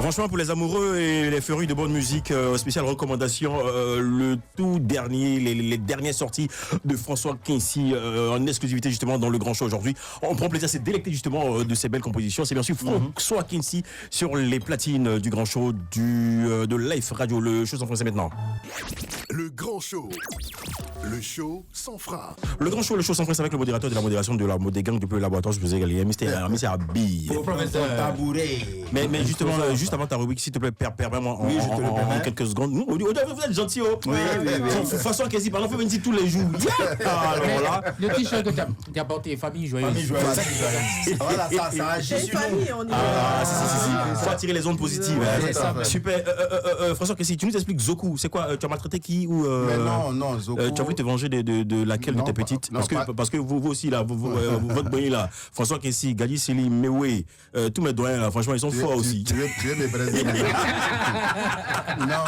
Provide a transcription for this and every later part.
Franchement, pour les amoureux et les férus de bonne musique, spéciale recommandation, le tout dernier, les dernières sorties de François Quincy en exclusivité justement dans le Grand Show aujourd'hui. On prend plaisir à se délecter justement de ces belles compositions. C'est bien sûr François Quincy sur les platines du Grand Show de Life Radio. Le show sans français maintenant. Le Grand Show. Le show sans frein. Le Grand Show, le show sans frein avec le modérateur de la modération de la mode gang depuis le laboratoire supposé Galilée, Mr. Abi. Mais justement, juste avant ta rubrique, s'il te plaît, permets-moi en quelques secondes. Vous êtes gentil, oh. Oui. François Quincy, par exemple, fait venir tous les jours. Alors là. Le t-shirt que tu as porté, famille joyeuse. Voilà, ça agit sur nous. Si. Faut attirer les ondes positives. Super. François Quincy, tu nous expliques Zoku. C'est quoi? Tu as maltraité qui ou non, Zoku. Tu as voulu te venger de laquelle de tes petites? Parce que vous aussi, là, votre doyen là, François Quincy, Gali Sili, Mewe, tous mes doyens là, franchement, ils sont forts aussi. Tu es mes Brésiliens. Non,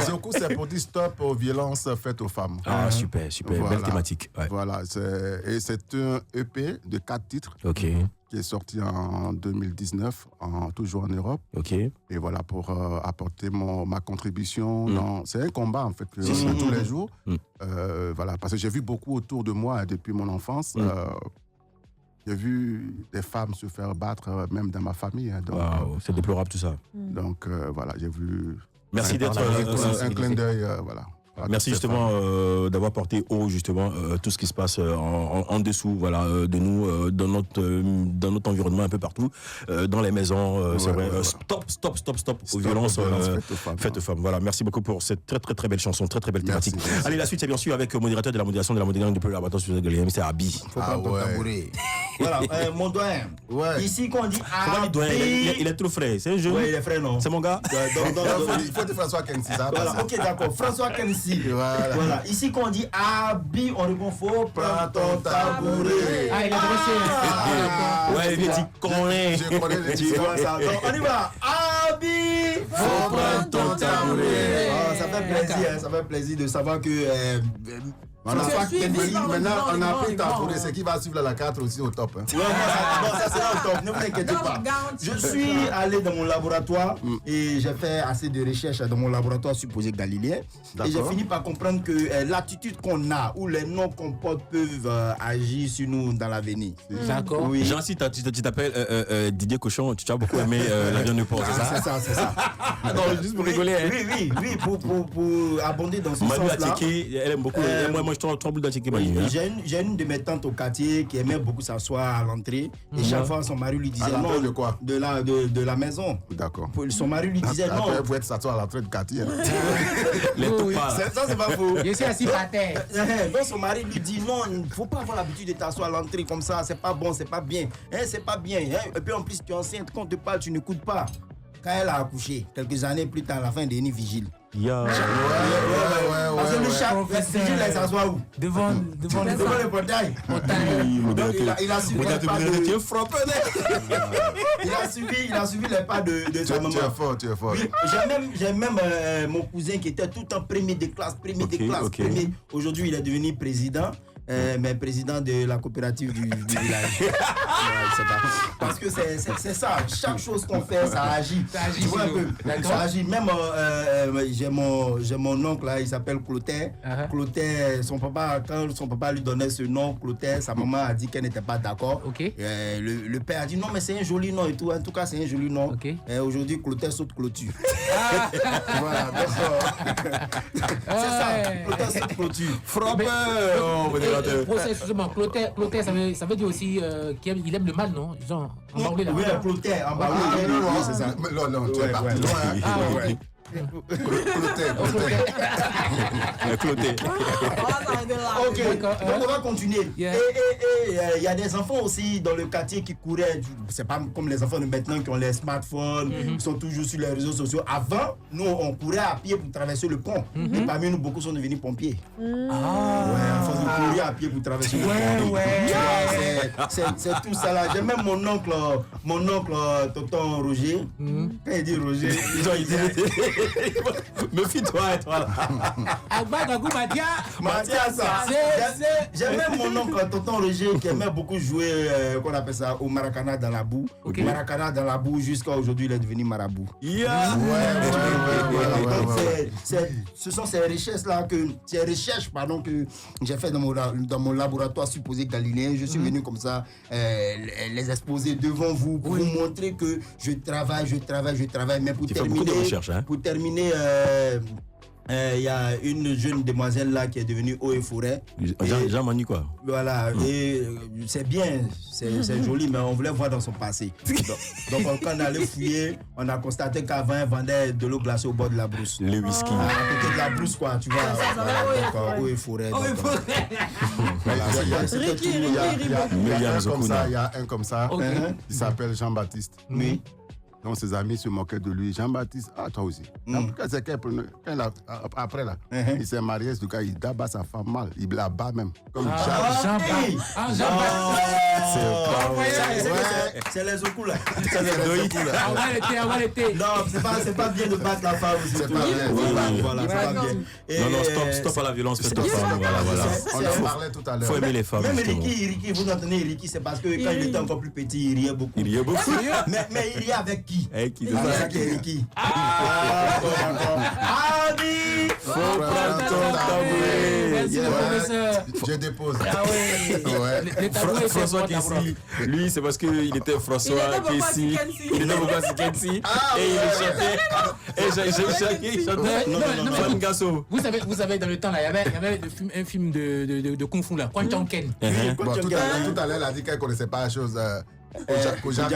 Zoku, c'est pour dire stop aux violences faites aux femmes. Ah, super. Voilà. Belle thématique. Ouais. Voilà, c'est un EP de 4 titres. Ok. Qui est sorti en 2019, toujours en Europe. Ok. Et voilà, pour apporter ma contribution. C'est un combat, en fait, que je fais tous les jours. Voilà, parce que j'ai vu beaucoup autour de moi, depuis mon enfance. J'ai vu des femmes se faire battre, même dans ma famille. Donc, c'est déplorable tout ça. Donc, voilà, j'ai vu... Merci d'être... un clin d'œil, voilà. Merci justement d'avoir porté haut justement tout ce qui se passe en dessous, voilà, de nous dans notre environnement un peu partout, dans les maisons. C'est vrai. Stop aux violences faites aux femmes. Voilà. Merci beaucoup pour cette très belle chanson, très belle thématique. Merci. Allez, la suite c'est bien sûr avec le modérateur de la modération de la modération depuis le laboratoire sur Galilée, c'est Abi. Voilà, mon doyen. Ouais. Ici qu'on dit il est trop frais. C'est un jeu. Oui, il est frais, non. C'est mon gars. Il faut dire François Quincy, ça. Voilà, ok, d'accord. François Quincy. Voilà. Ici qu'on dit Abi, on répond faux. Prends ton tabouret. Ah, il a dressé. Ouais, il dit connaît. Je connais les Tu vois ça. Donc, on y va. Abi, faut prendre ton tabouret. Ça fait plaisir de savoir que François Quincy, maintenant on a pris tabouret, c'est qui va suivre la 4 aussi au top. Ouais, ça sera au top, ne vous inquiétez pas. Je suis allé dans mon laboratoire et j'ai fait assez de recherches dans mon laboratoire supposé galiléen. Et j'ai fini par comprendre que l'attitude qu'on a ou les noms qu'on porte peuvent agir sur nous dans l'avenir. D'accord. Oui. Jean, si tu t'appelles Didier Cochon, tu as beaucoup aimé la viande de porc, c'est ça? C'est ça. Non, juste pour rigoler. Oui, pour abonder dans ce Manu sens-là. Attiqué, elle aime beaucoup. Moi, je trouve d'Attiqué Manu. J'ai une de mes tantes au quartier qui aimait beaucoup s'asseoir à l'entrée. Et chaque fois, son mari lui disait non. De quoi? De la maison. D'accord. Son mari lui disait non. Après, vous êtes s'asseoir à l'entrée du quartier. Les tout pas. Ça, c'est pas faux. Je suis assis par terre. Donc son mari lui dit non, il ne faut pas avoir l'habitude de t'asseoir à l'entrée comme ça, c'est pas bon, c'est pas bien. C'est pas bien. Et puis en plus, tu es enceinte, quand on te parle, tu n'écoutes pas. Quand elle a accouché, quelques années plus tard, à la fin de l'année vigile. Ouais. Parce que le chat, la vigile, elle s'assoit où? Devant le portail. Donc il a suivi les pas il a suivi les pas de sa maman. Tu es fort. Oui, j'ai même mon cousin qui était tout le temps premier de classe. Aujourd'hui, il est devenu président. Mais président de la coopérative du village. Parce que c'est ça, chaque chose qu'on fait, ça agit. Tu vois un peu, ça agit. Même j'ai mon oncle là, il s'appelle Clotaire. Clotaire, quand son papa lui donnait ce nom, Clotaire, sa maman a dit qu'elle n'était pas d'accord. Le père a dit non, mais c'est un joli nom et tout. En tout cas, c'est un joli nom. Aujourd'hui, Clotaire saute clôture. Voilà, c'est ça, Clotaire saute clôture. Frappeur. Excusez-moi, Clotaire, ça veut dire aussi qu'il aime le mal, non? Genre, embarlé là. Oui, Clotaire, embarlé. Non, c'est ça. Non, tu es parti loin. Cloté. Ok, donc on va continuer. Et il y a des enfants aussi dans le quartier qui couraient. C'est pas comme les enfants de maintenant qui ont les smartphones, qui sont toujours sur les réseaux sociaux. Avant, nous on courait à pied pour traverser le pont. Et parmi nous, beaucoup sont devenus pompiers. Enfin, on courait à pied pour traverser le pont. C'est tout ça là. J'ai même mon oncle tonton Roger. Quand il dit Roger, méfie-toi, toi là. Mathias, j'ai même mon oncle tonton Roger qui aimait beaucoup jouer, qu'on appelle ça, au maracana dans la boue. Okay. Maracana dans la boue, jusqu'à aujourd'hui, il est devenu marabout. Yeah. Ce sont ces recherches-là que j'ai fait dans mon laboratoire supposé galiléen. Je suis venu comme ça les exposer devant vous pour vous montrer que je travaille. Mais pour terminer, il y a une jeune demoiselle là qui est devenue eau et forêt. Jean Manu quoi. Voilà, et c'est bien, c'est joli, mais on voulait voir dans son passé. Donc quand on allait fouiller, on a constaté qu'avant elle vendait de l'eau glacée au bord de la brousse. Le whisky. À côté de la brousse quoi, tu vois. Eau et forêt. Il y a un comme ça, il s'appelle Jean-Baptiste. Oui. Donc ses amis se moquaient de lui. Jean-Baptiste, toi aussi. Après là, il s'est marié, ce gars, il tabasse sa femme mal. Il la bat même. Comme Jean-Baptiste. C'est les ocus là. Avoir l'été. Non, c'est pas bien de battre la femme. C'est pas bien. Voilà, c'est pas bien. Non, stop à la violence. Stop. Voilà. On en parlait tout à l'heure. Faut aimer les femmes. Même Ricky, vous entendez Ricky, c'est parce que quand il était encore plus petit, il riait beaucoup. Mais il riait avec qui? Qui Ricky. Faut prendre ton tabouret. Merci le professeur. Je dépose. Ah oui. François Kessi, lui c'est parce qu'il était François Kessi. Il était Boba Kensi. Et il chantait Fan Gasso. Vous savez, dans le temps, là, il y avait un film de Kung Fu, là, Quan Chang Ken. Bon, tout à l'heure, elle a dit qu'elle ne connaissait pas la chose. Kojak, Quan Chang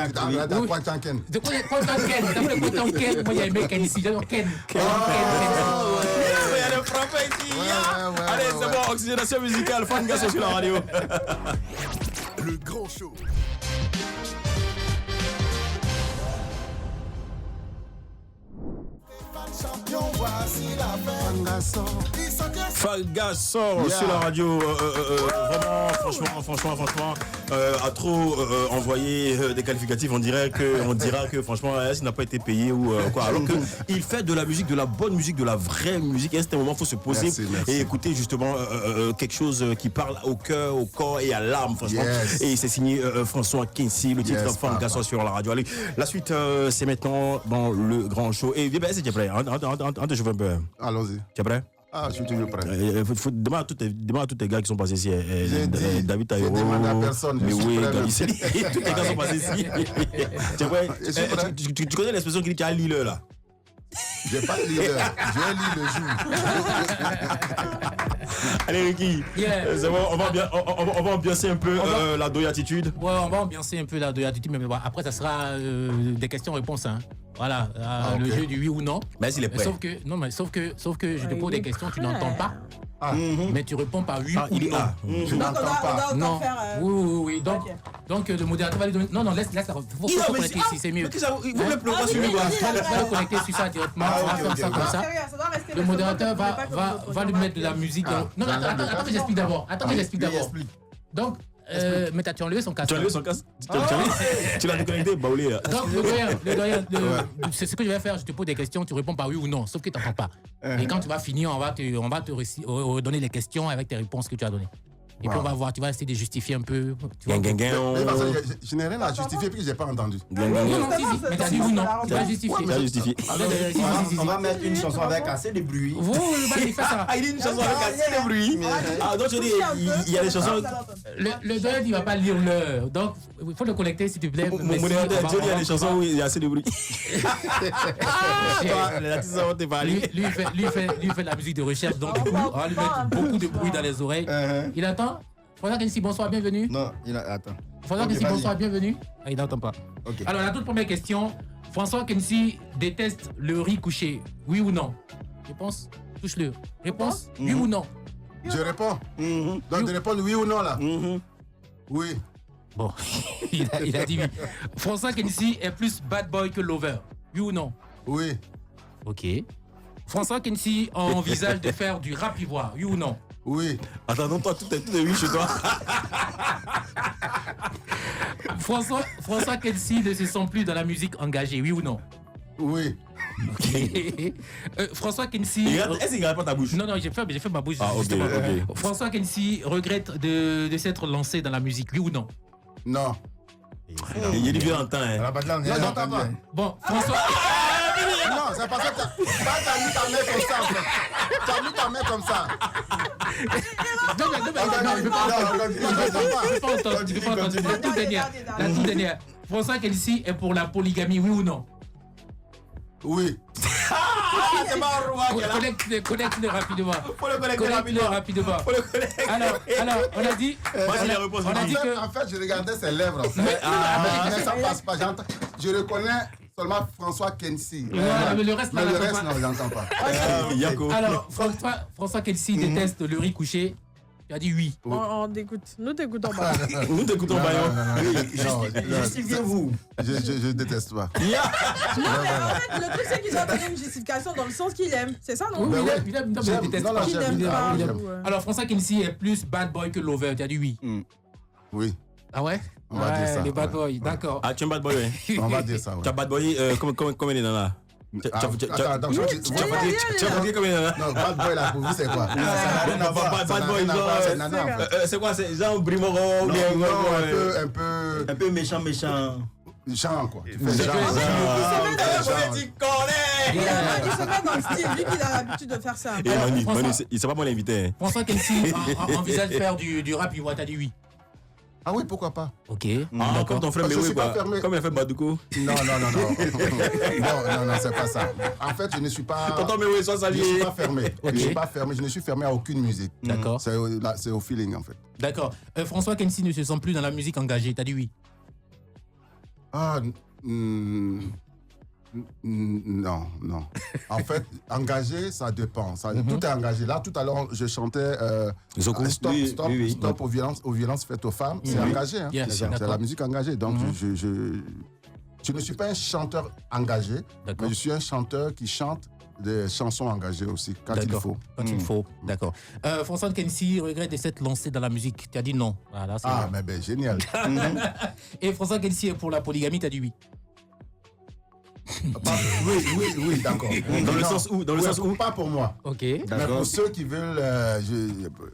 Ken. De quoi Quan Chang Ken? Quan Chang Ken, moi, il y a aimé Ken ici. J'adore Ken. Il y a le frappé ici. Allez, c'est bon, oxygénation musicale, Fan Gasso sur la radio. Le grand show. Falgasson sur la radio, vraiment, franchement, a trop envoyé des qualificatifs. On dira que franchement, il n'a pas été payé ou quoi. Alors qu'il fait de la musique, de la bonne musique, de la vraie musique. Et à un moment, il faut se poser et écouter justement quelque chose qui parle au cœur, au corps et à l'âme, franchement. Et c'est signé François Kensi, le titre Falgasson sur la radio. Allez, la suite, c'est maintenant dans le grand show. Et bien, c'est prêt. Je veux un peu. Allons-y. Tu es prêt? Ah, je suis toujours prêt. Demande à tous les gars qui sont passés ici. David Taïro, demande à personne. Loué, Galiceli. Tous les gars sont passés ici. Tu es prêt? Tu connais l'expression qui dit qu'il y a un leader là? J'ai pas de leader. J'ai lu le jour. Allez, Ricky. C'est bon, on va ambiancer un peu la doyatitude. Ouais, on va ambiancer un peu la doyatitude, mais bon, après, ça sera des questions-réponses. Hein. Voilà, le jeu du oui ou non. Mais s'il est prêt. Sauf que je te pose des questions, tu n'entends pas. Mais tu réponds par oui ou non. Je n'entends pas. Non. Oui. Donc le modérateur va lui donner. Non, laisse. Faut connecter ici, c'est mieux. Vous voulez pleurer sur lui. On va le connecter sur ça directement. On va faire ça comme ça. Le modérateur va lui mettre de la musique. Non, attends que j'explique d'abord. Donc, mais tu as enlevé son casque. Tu as enlevé son casque? Tu l'as déconnecté? Baoulé là. Donc, le doyen, c'est ce que je vais faire. Je te pose des questions, tu réponds par oui ou non, sauf que tu n'entends pas. Et quand tu vas finir, on va te donner les questions avec tes réponses que tu as données. Et puis on va voir, tu vas essayer de justifier un peu. Je n'ai rien à justifier parce que je n'ai pas entendu. Non, mais tu as dit ou non. Tu vas justifier. Tu vas justifier. On va mettre une chanson avec assez de bruit. Vous, vas-y, fais ça. Il dit une chanson avec assez de bruit. Donc je dis, il y a des chansons. Le doyen, il ne va pas lire l'heure. Donc, il faut le connecter s'il te plaît. Mon modérateur, il y a des chansons où il y a assez de bruit. Lui, il fait de la musique de recherche. Donc, du coup, on va lui mettre beaucoup de bruit dans les oreilles. Il attend. François Kensi, bonsoir, bienvenue. Non, attends. François Kensi, bonsoir, bienvenue. Il n'entend pas. Okay. Alors, la toute première question. François Kensi déteste le riz couché. Oui ou non? Réponse? Touche-le. Réponse? Oui ou non? Je réponds. Donc, de répondre oui ou non là? Oui. Bon, il a dit oui. François Kensi est plus bad boy que lover. Oui ou non? Oui. Ok. François Kensi envisage de faire du rap ivoire. Oui ou non? Oui. Attends, toi, tout est oui chez toi. François Kensi ne se sent plus dans la musique engagée, oui ou non? Oui. François Kensi. Est-ce qu'il regarde pas ta bouche? Non, j'ai fait ma bouche. Ah, ok, justement. ok. François Kensi regrette de s'être lancé dans la musique, oui ou non? Non. Il y a du vieux en temps. Hein. Non, j'entends pas. Bon, François. Non, c'est parce que t'as mis ta main comme ça, en fait. T'as mis ta main comme ça. Non, je peux pas entendre. La toute dernière. François Kensi est pour la polygamie, oui ou non? Oui. Connecte-le rapidement. Faut le connecter rapidement. Faut le connecter. Alors, on a dit. Vas-y, la réponse. On a dit que. En fait, je regardais ses lèvres, en fait. Mais ça passe pas. Je reconnais seulement François Kensi. Mais le reste, non, j'entends pas. Yako. Alors, François Kensi déteste le riz couché. Tu as dit oui. On t'écoute. Nous t'écoutons pas. Nous t'écoutons, Bayon. Justifiez-vous. Je déteste pas. Non, mais en fait, le truc, c'est qu'ils ont donné une justification dans le sens qu'il aime. C'est ça, non? Oui, ouais. il aime, mais il déteste Non, pas. Qu'il j'aime, n'aime pas. j'aime. Ouais. Alors, François Kensi est plus bad boy que lover. Tu as dit oui. Oui, Ah ouais? On va dire ça, Les bad ouais. boys, d'accord. Ah, tu es un bad boy, ouais. on va dire ça. Ouais. Tu as bad boy combien de nanas? Attends, Tu as fatigué combien de nanas? non, bad boy là, pour vous, c'est quoi? Bad boy, c'est nana, en fait. c'est quoi? C'est genre Brimoro ou bien Un peu méchant. genre, quoi. Tu fais Il se genre. met dans le style, vu qu'il a l'habitude de faire ça. Et Manu, François- il sait pas moi l'inviter. François Kensi envisage de faire du rap, tu as dit oui. Ah oui, pourquoi pas? Ok. Ah, comme ton frère Je Mewe, suis pas quoi. fermé. Comme il a fait Badouko. Non, c'est pas ça. En fait, je ne suis pas. Tonton Mewe, sois Je salué. ne suis pas fermé. Ok. Je ne suis pas fermé. Je ne suis fermé à aucune musique. D'accord. C'est au feeling, en fait. D'accord. François Kensi ne se sent plus dans la musique engagée. Tu as dit oui. Ah, non. En fait, engagé, ça dépend. Tout est engagé. Là, tout à l'heure, je chantais Zoku. Stop aux violences faites aux femmes. C'est engagé. Hein. Yes, C'est d'accord. la musique engagée. Donc, je ne suis pas un chanteur engagé, D'accord. mais je suis un chanteur qui chante des chansons engagées aussi, quand il D'accord. faut. Quand il faut. D'accord. François Kensi regrette de s'être lancé dans la musique. Tu as dit non. Voilà, c'est Ah, vrai. mais génial. Et François Kensi est pour la polygamie. Tu as dit oui. Oui, d'accord. Dans le sens où? Dans le sens où? Pas pour moi. Ok. Mais pour ceux qui veulent,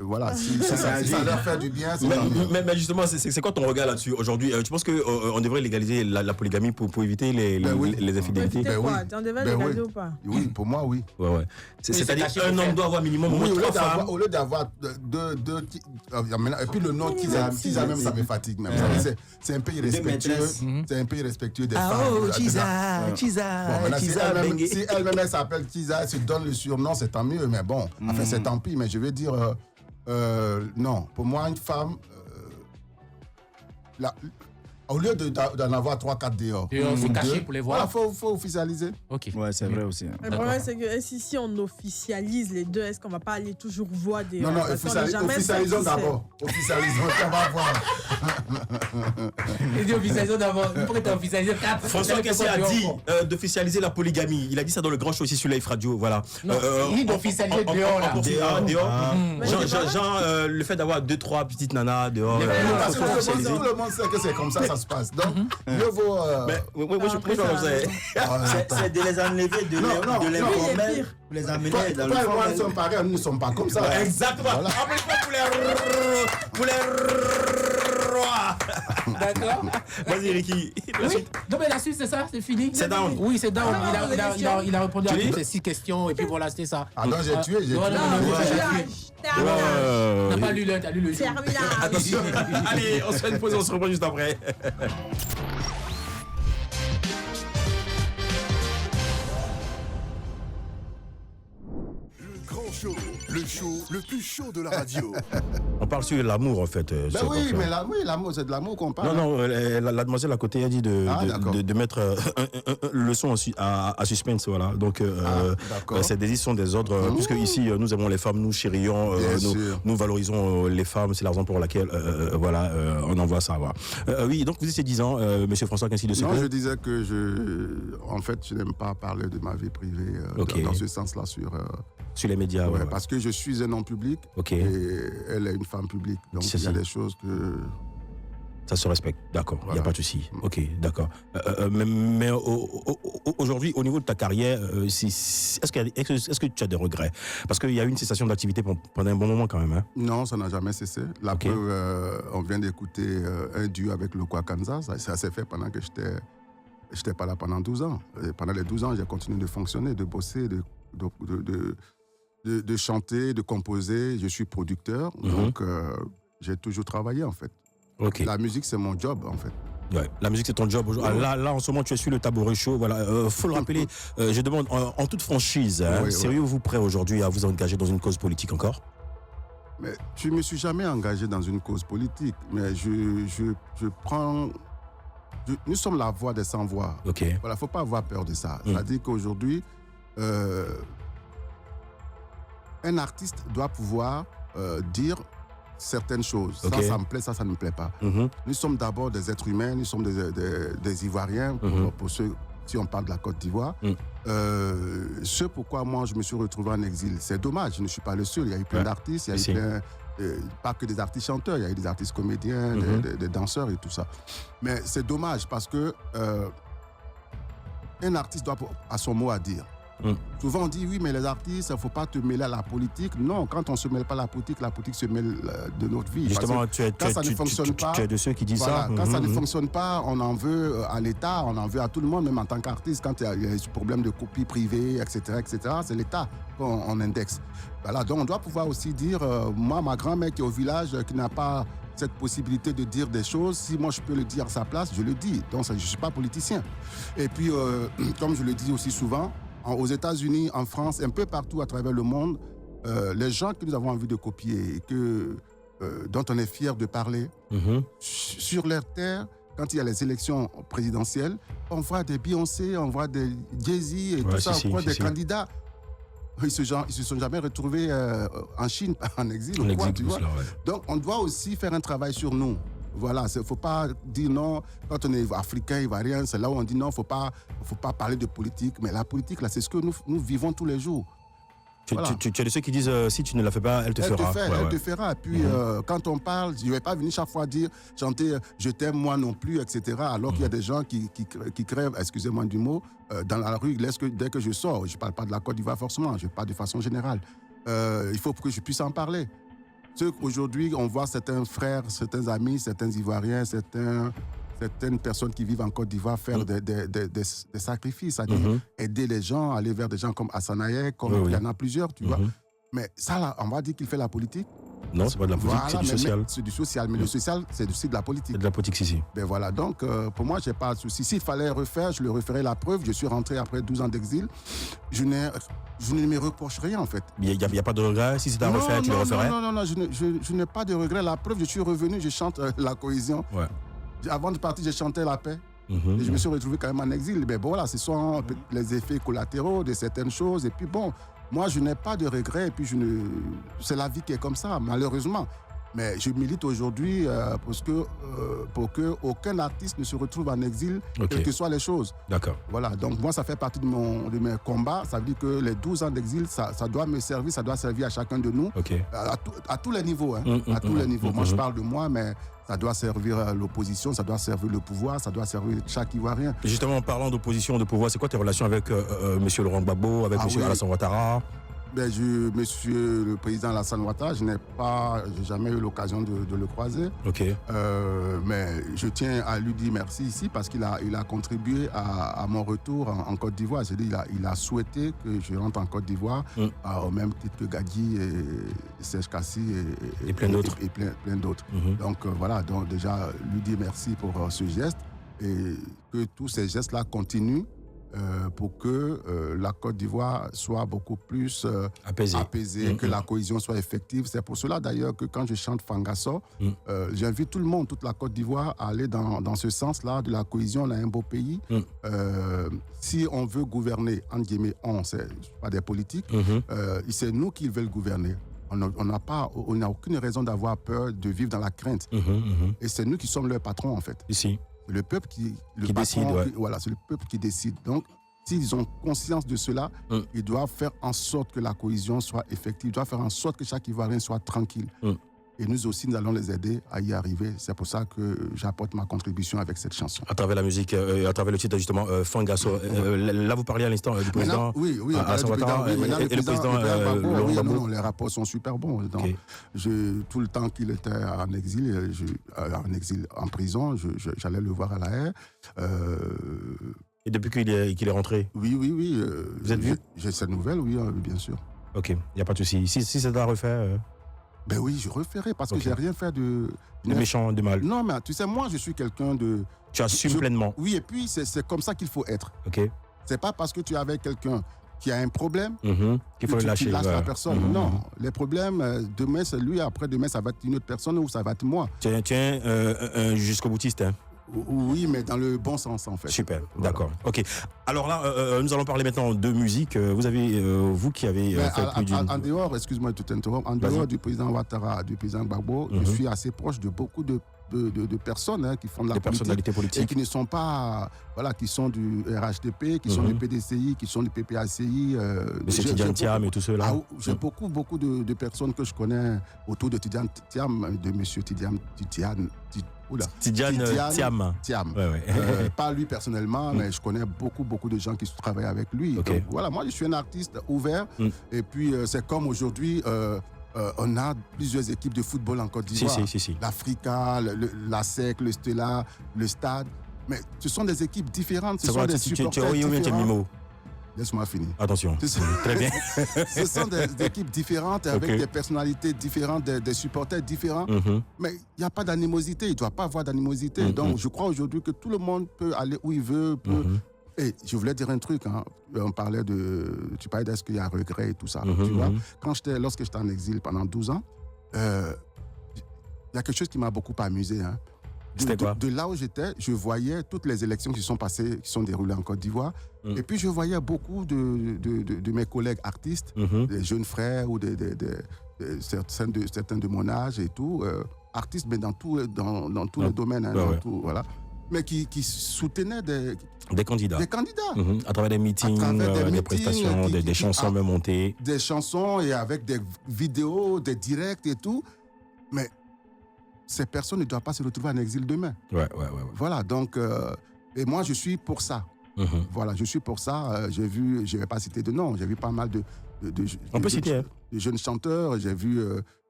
voilà, si ça leur fait du bien, c'est tant mieux. Mais justement, c'est quoi ton regard là-dessus aujourd'hui? Tu penses qu'on devrait légaliser la polygamie pour éviter les infidélités? Éviter Ben quoi? oui. T'en devais Ben légaliser oui. ou pas? Oui, pour moi, oui. Ouais. C'est-à-dire caché qu'un pour homme faire. doit avoir minimum Oui, trois femmes. au lieu d'avoir deux et puis le nom qu'ils a même, ça me fatigue même. C'est un peu irrespectueux. C'est un peu irrespectueux des femmes. Bon, maintenant, si elle-même elle s'appelle Kiza, elle se donne le surnom, c'est tant mieux. Mais bon, enfin, c'est tant pis. Mais je veux dire, non. Pour moi, une femme, au lieu d'en avoir 3-4 dehors, C'est caché deux, pour les voir. voilà, faut officialiser. Ok. Ouais, c'est vrai aussi. Le problème, c'est que si on officialise les deux, est-ce qu'on va pas aller toujours voir des. Non, parce qu'on n'est jamais officialisons satisfait. d'abord. Officialisons, on va voir. Il dit officialisation d'abord. Pourquoi tu as officialisé 4? François Kensi a dit d'officialiser la polygamie. Il a dit ça dans le grand show aussi sur Live Radio. Voilà. Non, il dit d'officialiser dehors, là. Genre, le fait d'avoir 2-3 petites nanas dehors. Parce que tout le monde sait que c'est comme ça se passe. Donc, mieux vaut. Moi, je pense que C'est de les enlever de l'informel pour les amener Toi dans et le moi, formel. nous sommes pareils, nous ne sommes pas comme ça. exactement. Voilà. Après, pour les rois. D'accord. Vas-y, Ricky. Oui. Non, mais la suite, c'est ça, c'est fini. C'est down. Oui, c'est down. Ah, Il a répondu à Tu dis? toutes ces 6 questions et puis voilà, c'était ça. Ah non, j'ai tué. Non, Terminal. t'as pas lu le, t'as lu le. Terminal. Attention. Allez, on se fait une pause, on se reprend juste après. Le grand show, le show le plus chaud de la radio. On parle sur l'amour, en fait. Ben oui, mais l'amour, c'est de l'amour qu'on parle. Non, la demoiselle à côté a dit de mettre le son aussi à suspense, voilà. Donc, ces désirs sont des ordres, puisque ici, nous aimons les femmes, nous chérillons, nous valorisons les femmes, c'est la raison pour laquelle, on envoie ça, voilà. Oui, donc vous étiez 10 ans, monsieur François Kensi de Non, Secret. je disais que je n'aime pas parler de ma vie privée dans ce sens-là sur les médias, ouais, parce que je suis un homme public Ok. et elle est une femme publique. Donc il y a des choses que Ça se respecte, d'accord, il n'y Voilà. a pas de souci. Ok, d'accord. Mais aujourd'hui, au niveau de ta carrière, est-ce que tu as des regrets? Parce qu'il y a eu une cessation d'activité pendant un bon moment quand même. Hein? Non, ça n'a jamais cessé. La Ok. preuve, on vient d'écouter un duo avec le Kwakanza. Ça s'est fait pendant que j'étais pas là pendant 12 ans. Et pendant les 12 ans, j'ai continué de fonctionner, de bosser, de chanter, de composer. Je suis producteur, donc j'ai toujours travaillé en fait. Ok. La musique, c'est mon job en fait. Ouais, la musique, c'est ton job. Là, en ce moment, tu es sur le tabouret chaud. Voilà, faut le rappeler. Je demande en toute franchise, hein, Oui, seriez-vous prêt aujourd'hui à vous engager dans une cause politique encore? Mais je ne me suis jamais engagé dans une cause politique, mais je prends... nous sommes la voix des sans-voix. Ok. Voilà, il ne faut pas avoir peur de ça. C'est-à-dire qu'aujourd'hui, un artiste doit pouvoir dire certaines choses. Ok. Ça me plaît, ça ne me plaît pas. Nous sommes d'abord des êtres humains, nous sommes des Ivoiriens, pour ceux, si on parle de la Côte d'Ivoire. Ce pourquoi moi je me suis retrouvé en exil, c'est dommage, je ne suis pas le seul. Il y a eu plein d'artistes, il y a eu plein, pas que des artistes chanteurs, il y a eu des artistes comédiens, des danseurs et tout ça. Mais c'est dommage parce que un artiste doit avoir son mot à dire. Souvent on dit oui, mais les artistes, il ne faut pas te mêler à la politique. Non, quand on ne se mêle pas à la politique se mêle de notre vie. Justement, tu es de ceux qui disent voilà, ça. quand ça ne fonctionne pas, on en veut à l'État, on en veut à tout le monde, même en tant qu'artiste. Quand il y a ce problème de copie privée, etc., c'est l'État qu'on indexe. Voilà, donc on doit pouvoir aussi dire, moi, ma grand-mère qui est au village, qui n'a pas cette possibilité de dire des choses, si moi je peux le dire à sa place, je le dis. Donc je ne suis pas politicien. Et puis, comme je le dis aussi souvent, aux États-Unis, en France, un peu partout à travers le monde, les gens que nous avons envie de copier et dont on est fier de parler, sur leur terre, quand il y a les élections présidentielles, on voit des Beyoncé, on voit des Jay-Z et tout ça, on voit des candidats. Ils ne se sont jamais retrouvés en Chine, en exil. ou quoi, tu vois. Donc, on doit aussi faire un travail sur nous. Voilà, il ne faut pas dire non, quand on est africain, ivoirien, c'est là où on dit non, il ne faut pas parler de politique. Mais la politique, là, c'est ce que nous vivons tous les jours. Voilà. Tu es de ceux qui disent si tu ne la fais pas, elle te fera. Elle te fera. Et puis, quand on parle, je ne vais pas venir chaque fois chanter je t'aime moi non plus, etc. Alors qu'il y a des gens qui crèvent, excusez-moi du mot, dans la rue dès que je sors. Je ne parle pas de la Côte d'Ivoire forcément, je parle de façon générale. Il faut que je puisse en parler. Aujourd'hui, on voit certains frères, certains amis, certains Ivoiriens, certaines personnes qui vivent en Côte d'Ivoire faire des sacrifices, c'est-à-dire aider les gens, aller vers des gens comme Hassan Hayek, comme il y en a plusieurs, tu vois. Mais ça, là, on va dire qu'il fait la politique. Non, c'est pas de la politique, c'est du social. C'est du social, mais le social, c'est aussi de la politique. C'est de la politique, si. Ben voilà, donc pour moi, je n'ai pas de souci. S'il fallait refaire, je le referais. La preuve, je suis rentré après 12 ans d'exil. Je ne me reproche rien, en fait. Il n'y a pas de regret? Si c'était à refaire, tu le referais? Non, je n'ai pas de regret. La preuve, je suis revenu, je chante la cohésion. Ouais. Avant de partir, je chantais la paix. Et je me suis retrouvé quand même en exil. Mais bon, voilà, ce sont les effets collatéraux de certaines choses. Et puis bon, moi, je n'ai pas de regrets. Et puis, c'est la vie qui est comme ça, malheureusement. Mais je milite aujourd'hui pour que aucun artiste ne se retrouve en exil, quelles que soient les choses. D'accord. Voilà, donc moi, ça fait partie de mes combats. Ça veut dire que les 12 ans d'exil, ça doit me servir, ça doit servir à chacun de nous, à tous les niveaux. À tous les niveaux. Moi, je parle de moi, mais ça doit servir l'opposition, ça doit servir le pouvoir, ça doit servir chaque Ivoirien. Justement, en parlant d'opposition, de pouvoir, c'est quoi tes relations avec M. Laurent Gbagbo, avec M. Alassane Ouattara? Monsieur le président Alassane Ouattara, je n'ai jamais eu l'occasion de le croiser. Mais je tiens à lui dire merci ici parce qu'il a contribué à mon retour en Côte d'Ivoire. C'est-à-dire il a souhaité que je rentre en Côte d'Ivoire au même titre que Gadji et Serge Kassi et plein d'autres. Et plein d'autres. Donc voilà, donc déjà lui dire merci pour ce geste et que tous ces gestes-là continuent. Pour que la Côte d'Ivoire soit beaucoup plus apaisée, que la cohésion soit effective. C'est pour cela d'ailleurs que quand je chante Fangasso, j'invite tout le monde, toute la Côte d'Ivoire à aller dans ce sens-là de la cohésion. On a un beau pays. Si on veut gouverner, entre guillemets, c'est pas des politiques, c'est nous qui veulent gouverner. On n'a aucune raison d'avoir peur de vivre dans la crainte. Et c'est nous qui sommes leurs patrons en fait. Ici. C'est le peuple qui décide. Voilà, c'est le peuple qui décide. Donc, s'ils ont conscience de cela, ils doivent faire en sorte que la cohésion soit effective. Ils doivent faire en sorte que chaque Ivoirien soit tranquille. et nous aussi, nous allons les aider à y arriver. C'est pour ça que j'apporte ma contribution avec cette chanson. À travers la musique, à travers le titre justement, Fangasso. Là, vous parliez à l'instant du président. Oui, Alassane Ouattara et le président Laurent Gbagbo. Non, les rapports sont super bons. Donc, tout le temps qu'il était en exil, en prison, j'allais le voir à La Haye. Et depuis qu'il est rentré? Oui. Vous êtes vu? J'ai cette nouvelle, oui, bien sûr. Ok, il n'y a pas de souci. Si c'est à refaire. Ben oui, je referai parce que j'ai rien fait de méchant, de mal. Non, mais tu sais, moi, je suis quelqu'un de. Tu assumes pleinement. Oui, et puis c'est comme ça qu'il faut être. Ok. C'est pas parce que tu es avec quelqu'un qui a un problème qu'il faut le lâcher. Tu lâches la personne. Non, les problèmes, demain c'est lui, après-demain ça va être une autre personne ou ça va être moi. Tu es un jusqu'au boutiste, hein? Oui, mais dans le bon sens en fait. Super, voilà. D'accord. Ok. Alors là, nous allons parler maintenant de musique. Vous avez, vous qui avez fait plus d'une... En dehors, excuse-moi de t'interrompre, en dehors du président Ouattara, du président Gbagbo, je suis assez proche de beaucoup de personnes qui font de la politique et qui ne sont pas, voilà, qui sont du RHDP, qui sont du PDCI, qui sont du PPACI. Monsieur Tidiane Thiam et tout cela. J'ai beaucoup de personnes que je connais autour de Tidiane Thiam, de monsieur Tidiane Thiam. Ouais. Pas lui personnellement, mais je connais beaucoup de gens qui travaillent avec lui. Okay. Donc, voilà, moi je suis un artiste ouvert. Et puis c'est comme aujourd'hui, on a plusieurs équipes de football en Côte d'Ivoire. Si. L'Africa, la SEC, le Stella, le Stade. Mais ce sont des équipes différentes. Ce sont des supporters différents. Laisse-moi finir. Attention. Très bien. Ce sont des équipes différentes, avec des personnalités différentes, des supporters différents. Mais il n'y a pas d'animosité. Il ne doit pas avoir d'animosité. Donc, je crois aujourd'hui que tout le monde peut aller où il veut. Et je voulais dire un truc. On parlait tu parlais d'est-ce qu'il y a regret et tout ça. Tu vois, lorsque j'étais en exil pendant 12 ans, il y a quelque chose qui m'a beaucoup amusé. C'était quoi? De là où j'étais, je voyais toutes les élections qui sont passées, qui sont déroulées en Côte d'Ivoire. Et puis, je voyais beaucoup de mes collègues artistes, des jeunes frères ou certains de mon âge et tout, artistes, mais dans tous les domaines, voilà, mais qui soutenaient des candidats. À travers des meetings, des prestations, des chansons même montées. Des chansons et avec des vidéos, des directs et tout. Mais ces personnes ne doivent pas se retrouver en exil demain. Ouais. Voilà, donc, et moi, je suis pour ça. Voilà, je suis pour ça. J'ai vu, je ne vais pas citer de nom, j'ai vu pas mal de jeunes chanteurs. J'ai vu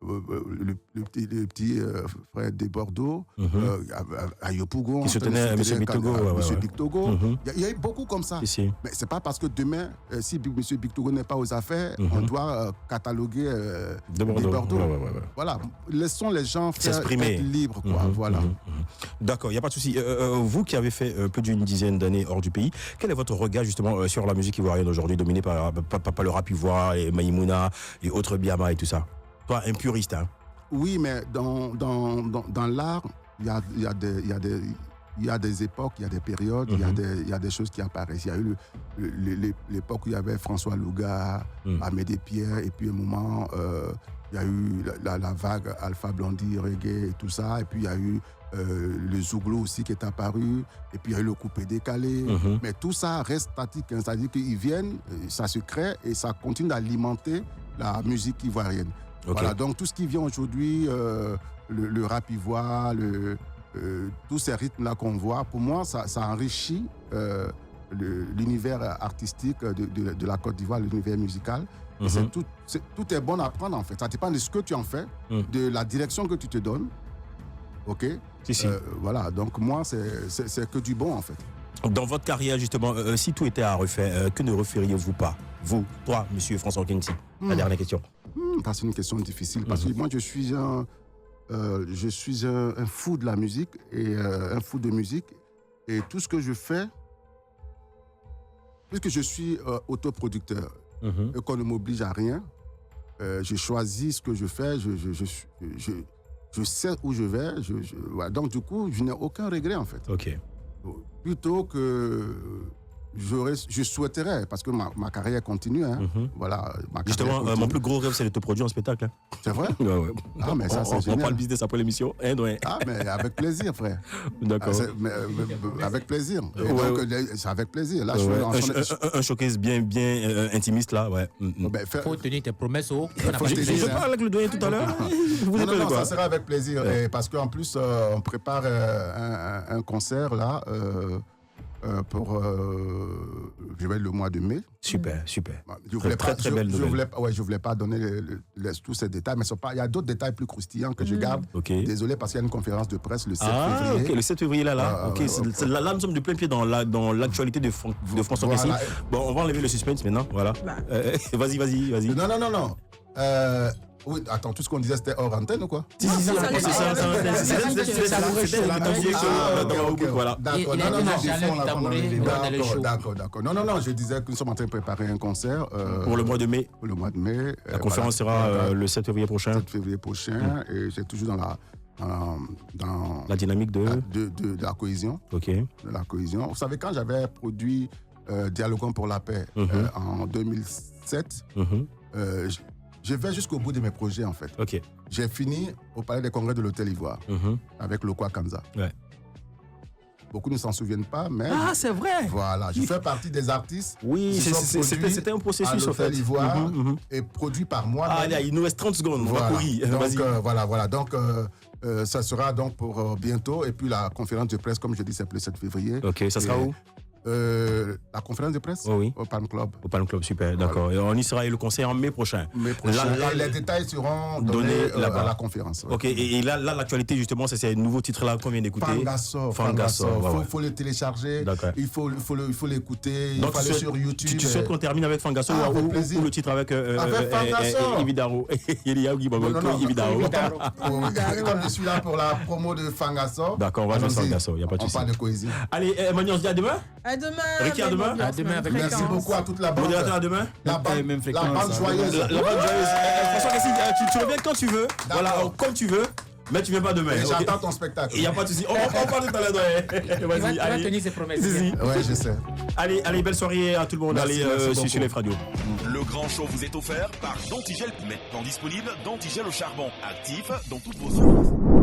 le petit frère des Bordeaux, Ayopougon, qui soutenait M. Bictogo. Il y a eu beaucoup comme ça. Mais ce n'est pas parce que demain, si M. Bictogo n'est pas aux affaires, on doit cataloguer des Bordeaux. Voilà, laissons les gens être libres. Voilà. D'accord, il n'y a pas de souci. Vous qui avez fait plus d'une dizaine d'années hors du pays, quel est votre regard justement sur la musique ivoirienne aujourd'hui, dominée par le rap ivoire, et Maïmouna et autres Biama et tout ça? Toi, un puriste, hein? Oui, mais dans l'art, il y a des époques, il y a des périodes, il y a des choses qui apparaissent. Il y a eu l'époque où il y avait François Louga, Amédée Pierre, et puis à un moment, il y a eu la vague Alpha Blondy, reggae et tout ça, et puis il y a eu le Zouglou aussi qui est apparu, et puis il y a eu le coupé décalé. Mais tout ça reste statique, hein, c'est-à-dire qu'ils viennent, ça se crée et ça continue d'alimenter la musique ivoirienne. Voilà, donc tout ce qui vient aujourd'hui, le rap ivoire, tous ces rythmes-là qu'on voit, pour moi, ça enrichit l'univers artistique de la Côte d'Ivoire, l'univers musical. Tout est bon à prendre en fait. Ça dépend de ce que tu en fais, de la direction que tu te donnes. Ok. Voilà, donc moi, c'est que du bon en fait. Dans votre carrière, justement, si tout était à refaire, que ne referiez-vous pas? Vous, toi, monsieur François Kinti. La dernière question. C'est une question difficile parce que moi, je suis un fou de la musique et un fou de musique. Et tout ce que je fais, puisque je suis autoproducteur et qu'on ne m'oblige à rien, je choisis ce que je fais, je sais où je vais. Voilà. Donc, du coup, je n'ai aucun regret, en fait. Ok. Plutôt que Je souhaiterais, parce que ma carrière continue. Hein. Voilà, ma Justement, carrière mon plus gros rêve, c'est de te produire en spectacle. Hein. C'est vrai? Ouais. Ah, mais ça, c'est On génial. prend le business après l'émission. Hein, ouais. Ah, mais avec plaisir, frère. D'accord. Avec plaisir. Et Ouais, donc, c'est avec plaisir. Là, Un showcase bien intimiste, là, ouais. ben, Faut tenir tes promesses. Faut tenir. Je parle avec le doyen tout à l'heure. Vous non, appelez non, quoi? ça sera avec plaisir. Ouais. Et parce qu'en plus, on prépare un concert là pour je vais le mois de mai. Super. Je voulais Très belle nouvelle. Je voulais pas donner tous ces détails, mais il y a d'autres détails plus croustillants que je garde. Ok. Désolé parce qu'il y a une conférence de presse le 7 Ah, février. ok, le 7 février, là. Ok, là, nous sommes de plein pied dans l'actualité de François Voilà. Messi. Bon, on va enlever le suspense maintenant, voilà. Vas-y. Non. Oui, attends, tout ce qu'on disait, c'était hors antenne ou quoi? Si, voilà. D'accord, Il a été la chaleur du tabouret dans le show. D'accord. Non, je disais que nous sommes en train de préparer un concert. Pour le mois de mai. Pour le mois de mai. La conférence sera le 7 février prochain. 7 février prochain. Et c'est toujours dans la dynamique de la cohésion. Ok. De la cohésion. Vous savez, quand j'avais produit Dialoguons pour la paix en 2007, je vais jusqu'au bout de mes projets, en fait. Ok. J'ai fini au Palais des Congrès de l'Hôtel Ivoire avec Lokwa Kanza. Ouais. Beaucoup ne s'en souviennent pas, mais... Ah, c'est vrai. Voilà, je fais partie des artistes. Oui, c'était un processus, en fait. à l'Hôtel Ivoire et produit par moi. Ah, il nous reste 30 secondes. On va courir. Donc, voilà. Donc, ça sera donc pour bientôt. Et puis, la conférence de presse, comme je dis, c'est le 7 février. Ok, ça sera où? La conférence de presse oui. Au Palm Club. Au Palm Club, super, d'accord. Et on y sera et le concert en mai prochain. Les détails seront donnés à la conférence. Ok, et là, l'actualité, justement, c'est ces nouveaux titres-là qu'on vient d'écouter. Fangasso. Il faut le télécharger, il faut l'écouter, il faut aller sur YouTube. Tu souhaites qu'on termine avec Fangasso ou le titre avec Ividaro? Comme je suis là pour la promo de Fangasso. D'accord, on va jouer Fangasso, il n'y a pas de souci. On parle de cohésion. Allez, Emmanuel, on se dit à demain. À demain. Ricky, à demain. À demain avec Merci beaucoup à toute la bande. Modérateur, à demain. La bande joyeuse. La bande joyeuse. François Messi, tu reviens quand tu veux. Voilà, comme tu veux. Mais tu viens pas demain. J'attends ton spectacle. Il n'y a pas de souci. On parle tout à l'heure. Vas-y, il va tenir ses promesses. Ouais, je sais. Allez, belle soirée à tout le monde. Allez, sur les radios. Le grand show vous est offert par Dentigel, maintenant disponible, Dentigel au charbon, actif dans toutes vos zones.